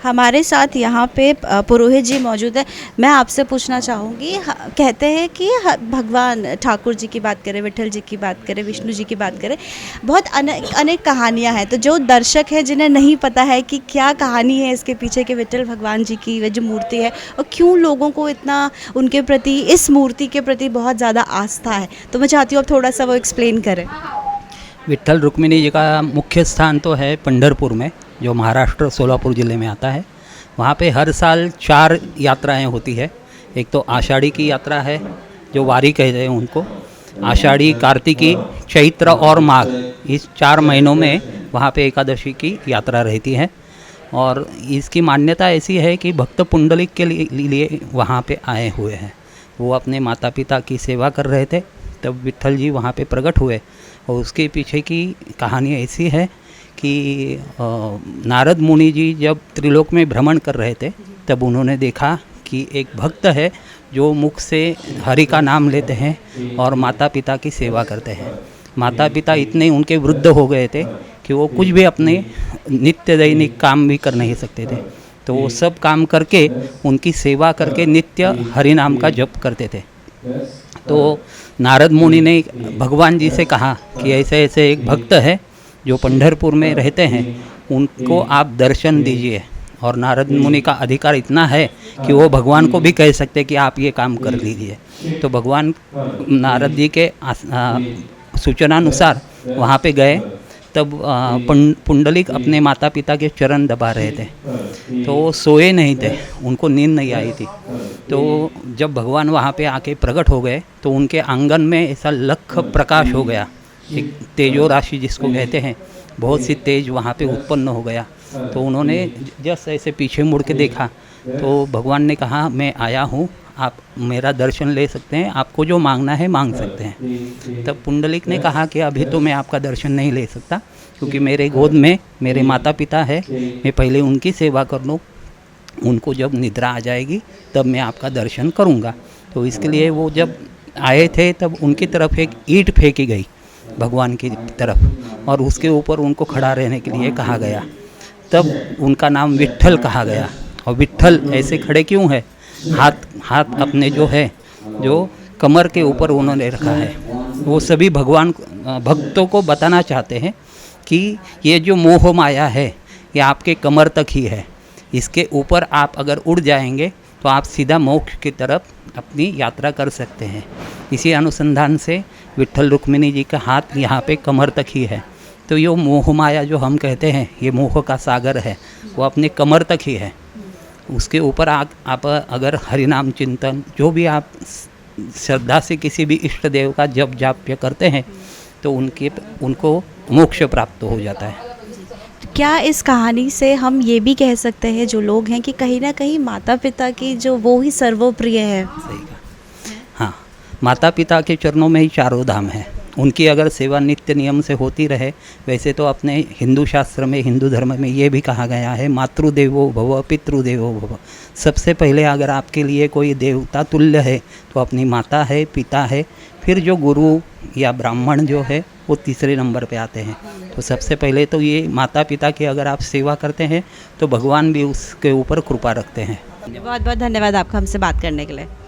हमारे साथ यहाँ पे पुरोहित जी मौजूद है। मैं आपसे पूछना चाहूँगी, कहते हैं कि भगवान ठाकुर जी की बात करें, विट्ठल जी की बात करें, विष्णु जी की बात करें, बहुत अनेक अनेक कहानियाँ हैं। तो जो दर्शक है जिन्हें नहीं पता है कि क्या कहानी है इसके पीछे के विट्ठल भगवान जी की वह जो मूर्ति है और क्यों लोगों को इतना उनके प्रति, इस मूर्ति के प्रति बहुत ज़्यादा आस्था है, तो मैं चाहती हूँ आप थोड़ा सा वो एक्सप्लेन करें। विट्ठल रुक्मिणी जी का मुख्य स्थान तो है पंढरपुर में, जो महाराष्ट्र सोलापुर ज़िले में आता है। वहाँ पे हर साल 4 यात्राएं होती है। एक तो आषाढ़ी की यात्रा है, जो वारी कहते हैं उनको। आषाढ़ी, कार्तिकी, चैत्र और माघ, इस 4 महीनों में वहाँ पे एकादशी की यात्रा रहती है। और इसकी मान्यता ऐसी है कि भक्त पुंडलिक के लिए वहाँ पे आए हुए हैं। वो अपने माता पिता की सेवा कर रहे थे, तब विट्ठल जी वहाँ पे प्रकट हुए। और उसके पीछे की कहानी ऐसी है कि नारद मुनि जी जब त्रिलोक में भ्रमण कर रहे थे, तब उन्होंने देखा कि एक भक्त है जो मुख से हरि का नाम लेते हैं और माता पिता की सेवा करते हैं। माता पिता इतने उनके वृद्ध हो गए थे कि वो कुछ भी अपने नित्य दैनिक काम भी कर नहीं सकते थे। तो वो सब काम करके, उनकी सेवा करके नित्य हरि नाम का जप करते थे। तो नारद मुनि ने भगवान जी से कहा कि ऐसे ऐसे एक भक्त है जो पंढरपुर में रहते हैं, उनको आप दर्शन दीजिए। और नारद मुनि का अधिकार इतना है कि वो भगवान को भी कह सकते कि आप ये काम कर लीजिए। तो भगवान नारद जी के सूचनानुसार वहाँ पे गए। तब पुंडलिक अपने माता पिता के चरण दबा रहे थे, तो वो सोए नहीं थे, उनको नींद नहीं आई थी। तो जब भगवान वहाँ पे आके प्रकट हो गए तो उनके आंगन में ऐसा लख प्रकाश हो गया, एक तेजो राशि जिसको कहते हैं, बहुत सी तेज वहाँ पे उत्पन्न हो गया। तो उन्होंने जस्ट ऐसे पीछे मुड़ के देखा तो भगवान ने कहा, मैं आया हूँ, आप मेरा दर्शन ले सकते हैं, आपको जो मांगना है मांग सकते हैं। तब पुंडलिक ने कहा कि अभी तो मैं आपका दर्शन नहीं ले सकता, क्योंकि मेरे गोद में मेरे माता पिता है, मैं पहले उनकी सेवा कर लूँ, उनको जब निद्रा आ जाएगी तब मैं आपका दर्शन करूँगा। तो इसके लिए वो जब आए थे तब उनकी तरफ एक ईंट फेंकी गई भगवान की तरफ, और उसके ऊपर उनको खड़ा रहने के लिए कहा गया। तब उनका नाम विट्ठल कहा गया। और विट्ठल ऐसे खड़े क्यों है? हाथ अपने जो है, जो कमर के ऊपर उन्होंने रखा है। वो सभी भगवान भक्तों को बताना चाहते हैं कि ये जो मोह माया है ये आपके कमर तक ही है, इसके ऊपर आप अगर उड़ जाएंगे तो आप सीधा मोक्ष की तरफ अपनी यात्रा कर सकते हैं। इसी अनुसंधान से विट्ठल रुक्मिणी जी का हाथ यहाँ पे कमर तक ही है। तो ये मोह माया जो हम कहते हैं, ये मोह का सागर है, वो अपने कमर तक ही है। उसके ऊपर आप अगर हरिनाम चिंतन, जो भी आप श्रद्धा से किसी भी इष्ट देव का जप जाप्य करते हैं, तो उनको मोक्ष प्राप्त हो जाता है। क्या इस कहानी से हम ये भी कह सकते हैं, जो लोग हैं, कि कहीं ना कहीं माता पिता की जो वो ही सर्वप्रिय है? सही कहा। हाँ, माता पिता के चरणों में ही चारों धाम है। उनकी अगर सेवा नित्य नियम से होती रहे, वैसे तो अपने हिंदू शास्त्र में, हिंदू धर्म में ये भी कहा गया है, मातृदेवो भव पितृदेवो भव। सबसे पहले अगर आपके लिए कोई देवता तुल्य है तो अपनी माता है, पिता है, फिर जो गुरु या ब्राह्मण जो है वो तीसरे नंबर पे आते हैं। तो सबसे पहले तो ये माता पिता की अगर आप सेवा करते हैं तो भगवान भी उसके ऊपर कृपा रखते हैं। बहुत बहुत धन्यवाद आपका हमसे बात करने के लिए।